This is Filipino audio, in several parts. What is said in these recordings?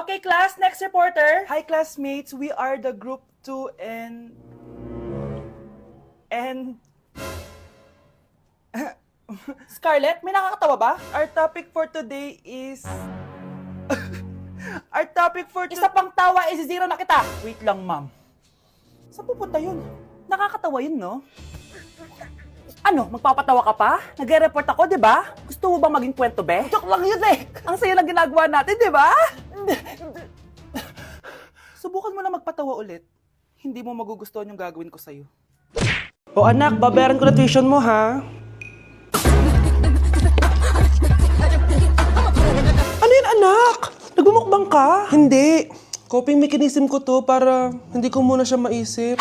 Okay, class, next reporter. Hi, classmates. We are the group 2 and Scarlett, may nakakatawa ba? Our topic for today is Isa pang tawa is zero na kita. Wait lang, ma'am. Saan pupunta yun? Nakakatawa yun, no? Ano, magpapatawa ka pa? Nagre-report ako, di ba? Gusto mo ba maging kwento, be? Joke lang yun, eh. Ang saya lang ginagawa natin, di ba? Subukan mo na magpatawa ulit. Hindi mo magugustuhan yung gagawin ko sa'yo. O anak, babayaran ko na tuition mo, ha? Ano yun, anak? Nagmumukbang ka? Hindi. Coping mechanism ko to para hindi ko muna siya maisip.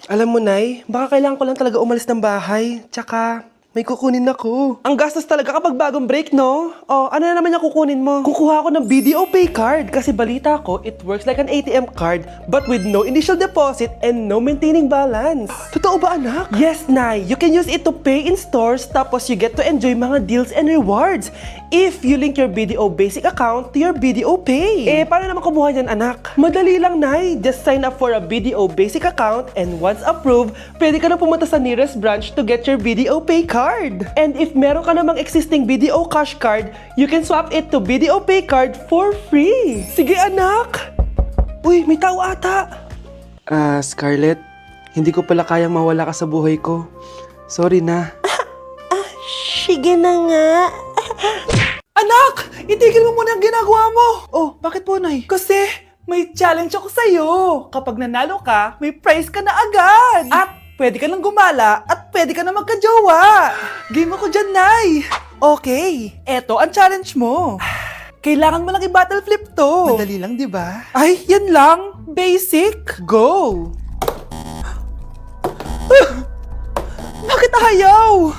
Alam mo, Nay, baka kailangan ko lang talaga umalis ng bahay. Tsaka, may kukunin ako. Ang gastos talaga kapag bagong break, no? O, ano na naman yung kukunin mo? Kukuha ako ng BDO Pay card kasi balita ko, it works like an ATM card but with no initial deposit and no maintaining balance. Totoo ba, anak? Yes, Nay. You can use it to pay in stores tapos you get to enjoy mga deals and rewards if you link your BDO Basic account to your BDO Pay. Eh, paano naman kumuha yan, anak? Madali lang, Nay. Just sign up for a BDO Basic account and once approved, pwede ka na pumunta sa nearest branch to get your BDO Pay card. And if meron ka namang existing BDO Cash card, you can swap it to BDO Pay card for free. Sige, anak! Uy, may tao ata. Scarlett, hindi ko pala kayang mawala ka sa buhay ko. Sorry na. Sige na nga. Anak! Itigil mo muna ang ginagawa mo! Oh, bakit po, Nay? Kasi may challenge ako sa'yo. Kapag nanalo ka, may prize ka na agad. At pwede ka nang gumala at pwede ka na magka-jowa. Game ako dyan, Nay. Okay, eto ang challenge mo. Kailangan mo lang i-battle flip to. Madali lang, di ba? Ay, yan lang. Basic. Go! Bakit ayaw?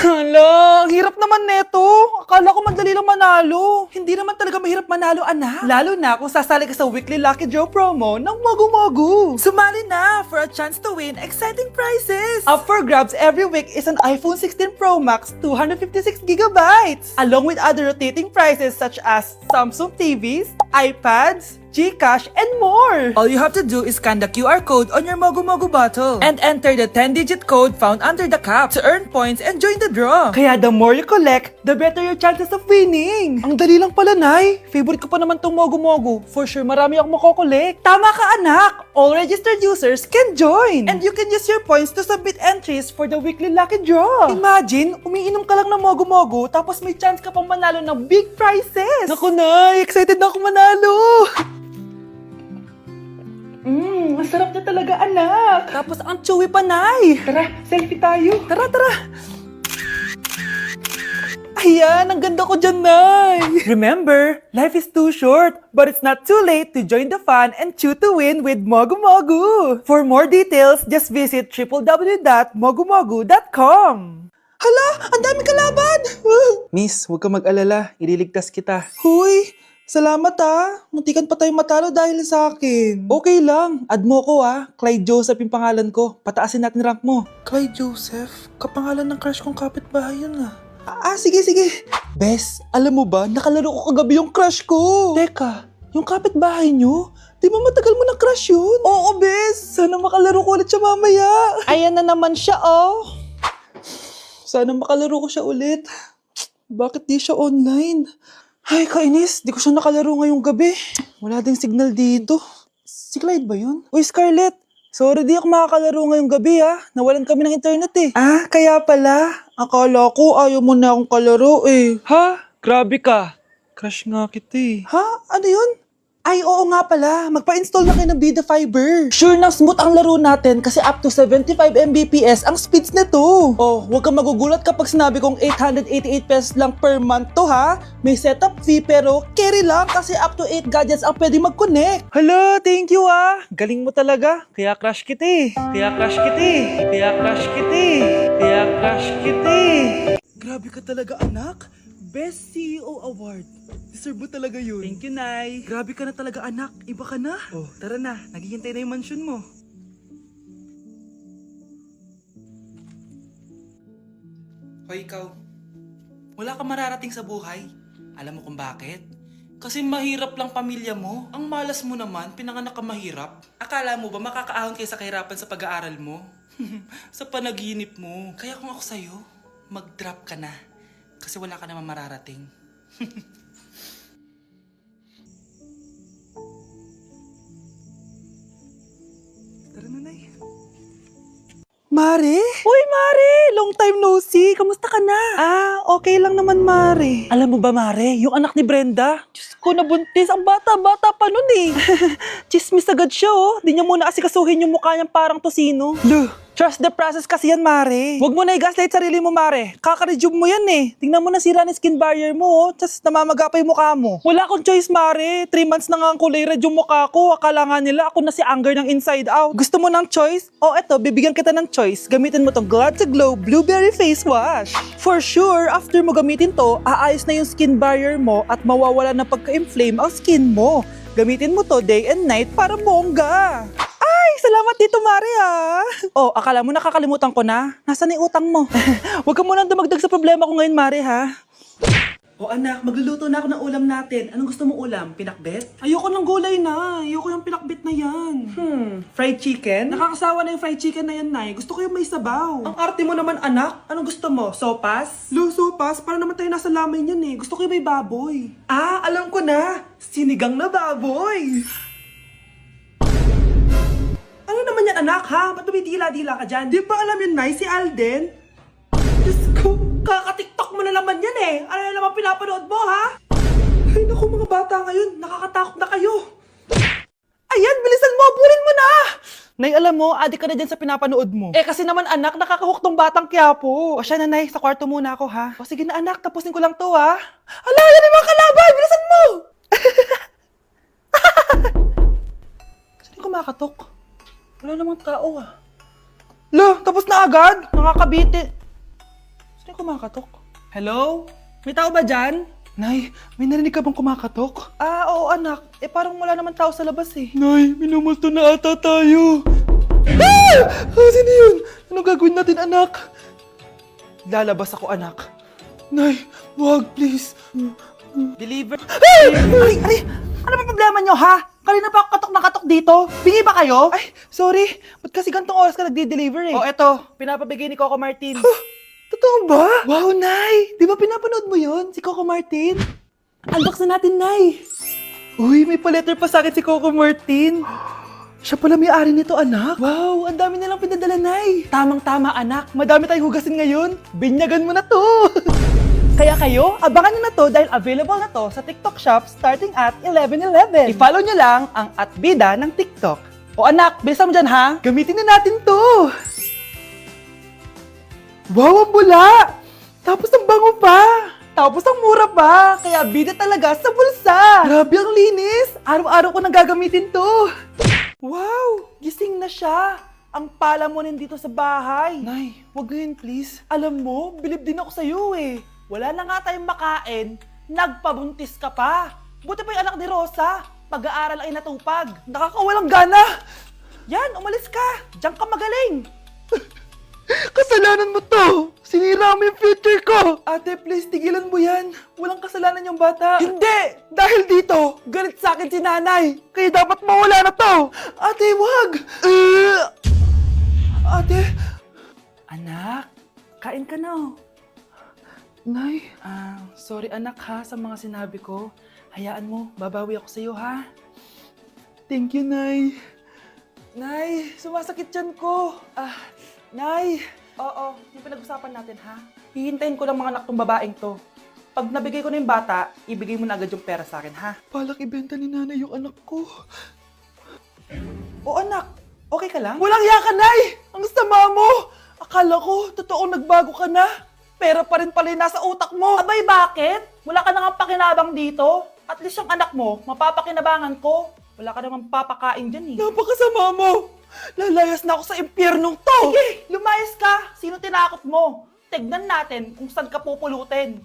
Hala, ang hirap naman neto. Akala ko madali lang manalo. Hindi naman talaga mahirap manalo, anak. Lalo na kung sasali ka sa weekly Lucky Draw promo ng Mogu. Sumali na for a chance to win exciting prizes. Up for grabs every week is an iPhone 16 Pro Max 256GB, along with other rotating prizes such as Samsung TVs, iPads, GCash, and more! All you have to do is scan the QR code on your Mogu bottle and enter the 10-digit code found under the cap to earn points and join the draw. Kaya the more you collect, the better your chances of winning. Ang dali lang pala, Nay. Favorite ko pa naman tong Mogu. For sure, marami akong makokolek. Tama ka, anak! All registered users can join! And you can use your points to submit entries for the weekly Lucky Draw. Imagine, umiinom ka lang ng Mogu tapos may chance ka pang manalo ng big prizes. Naku, Nay! Excited na ako manalo! Masarap na talaga, anak. Tapos ang chewy pa, Nay. Tara, selfie tayo. Tara. Ayan, ang ganda ko dyan, Nay. Remember, life is too short, but it's not too late to join the fun and chew to win with Mogu. For more details, just visit www.mogumogu.com. Hala, ang dami kalaban. Miss, huwag ka mag-alala. Ililigtas kita. Huy, salamat muntikan pa tayo matalo dahil sa akin. Okay lang. Add mo ko, Clyde Joseph yung pangalan ko. Pataasin natin rank mo. Clyde Joseph? Kapangalan ng crush kong kapitbahay yun Sige. Bes, alam mo ba, nakalaro ko kagabi yung crush ko. Teka, yung kapitbahay nyo? Di ba matagal mo ng crush yun? Oo, Bes. Sana makalaro ko ulit siya mamaya. Ayan na naman siya, oh. Sana makalaro ko siya ulit. Bakit di siya online? Ay, kainis. Di ko siya nakalaro ngayong gabi. Wala ding signal dito. Si Clyde ba yun? Uy, Scarlett. Sorry, di ako makakalaro ngayong gabi, Nawalan kami ng internet, eh. Kaya pala. Akala ko ayaw mo na akong kalaro, eh. Ha? Grabe ka. Crush nga kita, eh. Ha? Ano yun? Ay, oo nga pala. Magpa-install na kayo ng Bida Fiber. Sure na smooth ang laro natin kasi up to 75 Mbps ang speeds nito. Oh, huwag kang magugulat kapag sinabi kong 888 pesos lang per month to, ha? May setup fee pero carry lang kasi up to 8 gadgets ang pwede mag-connect. Hala, thank you, Galing mo talaga. Kaya crush kita, eh. Grabe ka talaga, anak. Best CEO Award. Deserve mo talaga yun. Thank you, Nay. Grabe ka na talaga, anak. Iba ka na. Oh, tara na. Naghihintay na yung mansion mo. Hoy, ikaw. Wala kang mararating sa buhay. Alam mo kung bakit? Kasi mahirap lang pamilya mo. Ang malas mo naman, pinanganak ka mahirap. Akala mo ba makakaahon kayo sa kahirapan sa pag-aaral mo? Sa panaginip mo. Kaya kung ako sa'yo, mag-drop ka na. Kasi wala ka naman mararating. Tara na, Nay. Mare? Uy, Mare! Long time no see. Kamusta ka na? Okay lang naman, Mare. Alam mo ba, Mare? Yung anak ni Brenda? Diyos ko, nabuntis. Ang bata-bata pa nun eh. Chismis agad siya, oh. Di niya muna kasi kasuhin yung mukha niyang parang tosino. Luh! Trust the process kasi yan, Mare. Huwag mo na i-gaslight sarili mo, Mare. Kaka-rejuve mo yan eh. Tingnan mo na sira ng skin barrier mo, oh. Tapos namamaga pa yung mukha mo. Wala akong choice, Mare. 3 months na nga ang kulay red yung mukha ko. Akala nga nila ako na si Anger ng Inside Out. Gusto mo ng choice? Oh, eto, bibigyan kita ng choice. Gamitin mo tong Glad to Glow Blueberry Face Wash. For sure, after mo gamitin to, aayos na yung skin barrier mo at mawawala na pagka-inflame ang skin mo. Gamitin mo to day and night para bongga. Salamat dito, Mare, ha? Oh, akala mo nakakalimutan ko na? Nasaan yung utang mo? Huwag ka munang dumagdag sa problema ko ngayon, Mare, ha? Oh, anak, magluluto na ako ng ulam natin. Anong gusto mong ulam? Pinakbet? Ayoko ng gulay na. Ayoko yung pinakbet na yan. Fried chicken? Nakakasawa na yung fried chicken na yan, Nay. Gusto ko yung may sabaw. Ang arte mo naman, anak. Anong gusto mo? Sopas? Sopas? Para naman tayo nasa lamay yan eh. Gusto ko yung may baboy. Alam ko na. Sinigang na baboy. Ano naman yan, anak, ha? Ba't tumitila-dila ka dyan? Di ba alam yun, Nay, si Alden? Diyos ko, kaka-tiktok mo na naman yan eh. Ano na naman pinapanood mo, ha? Ay, naku, mga bata ngayon, nakakatakot na kayo. Ayan, bilisan mo, bulin mo na! Nay, alam mo, adik ka na dyan sa pinapanood mo. Kasi naman, anak, nakakahook tong batang Quiapo. O siya na, Nay, sa kwarto muna ako, ha? O sige na, anak, tapusin ko lang to, ha? Ala, yan yung mga kalaban! Bilisan mo! Saan yung kumakatok? Wala namang tao ah. Tapos na agad? Nakakabiti. Sino yung kumakatok? Hello? May tao ba dyan? Nay, may narinig ka bang kumakatok? Oo anak. Parang wala naman tao sa labas eh. Nay, minumulto na ata tayo. Sino yun? Anong gagawin natin, anak? Lalabas ako, anak. Nay, wag please. Deliver. Ay! Ano ba problema nyo, ha? Kanina pa ako katok na katok dito. Bingi ba kayo? Ay, sorry. Ba't kasi gantong oras ka nagde-deliver eh? Eto. Pinapabigay ni Coco Martin. Totoo ba? Wow, Nay! Di ba pinapanood mo yun? Si Coco Martin? Unbox na natin, Nay. Uy, may pa-letter pa sa akin si Coco Martin. Siya pala may-ari nito, anak. Wow, ang dami nilang pinadala, Nay. Tamang-tama, anak. Madami tayong hugasin ngayon. Binyagan mo na to. Kaya kayo, abangan nyo na to dahil available na to sa TikTok Shop starting at 11:11. I-follow nyo lang ang @bida ng TikTok. O anak, bilisan mo dyan ha. Gamitin na natin to. Wow, ang bula! Tapos ang bango pa. Tapos ang mura pa. Kaya bida talaga sa bulsa. Grabe ang linis. Araw-araw ko nang gagamitin to. Wow, gising na siya. Ang pala mo nandito sa bahay. Nay, wag ngayon please. Alam mo, bilib din ako sa'yo eh. Wala na nga tayong makain, nagpabuntis ka pa. Buti pa yung anak ni Rosa, pag-aaral ay natupag. Nakakawalang gana. Yan, umalis ka. Diyan ka magaling. Kasalanan mo to. Sinira mo yung future ko. Ate, please, tigilan mo yan. Walang kasalanan yung bata. Hindi! Dahil dito, galit sa akin si nanay. Kaya dapat mawala na to. Ate, wag. Ate. Anak, kain ka na oh. Nay, sorry anak ha sa mga sinabi ko. Hayaan mo, babawi ako sa'yo ha. Thank you, Nay. Nay, sumasakit yan ko. Nay. Oo, yung pinag-usapan natin ha. Hihintayin ko lang mga anak tong babaeng to. Pag nabigay ko na yung bata, ibigay mo na agad yung pera sa akin ha. Palak ibenta ni nanay yung anak ko. O anak, okay ka lang? Walang iya ka, Nay! Ang sama mo! Akala ko, totoong nagbago ka na. Pero pa rin pala yung nasa utak mo. Abay, bakit? Wala ka nang pakinabang dito. At least yung anak mo, mapapakinabangan ko. Wala ka namang papakain dyan eh. Napakasama mo! Lalayas na ako sa impyernong to! Sige, lumayas ka! Sino tinakot mo? Tignan natin kung saan ka pupulutin.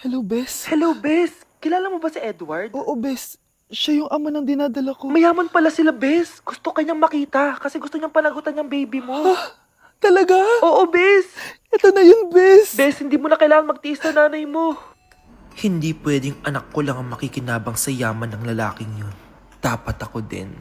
Hello, Bes. Hello, Bes. Kilala mo ba si Edward? Oo, Bes. Siya yung ama ng dinadala ko. Mayaman pala sila, Bes. Gusto kanyang makita kasi gusto niyang palagutan yung baby mo. Talaga? Oo, Bes. Ito na yun, Bes. Bes, hindi mo na kailangan magtiis na nanay mo. Hindi pwedeng anak ko lang ang makikinabang sa yaman ng lalaking yun. Dapat ako din.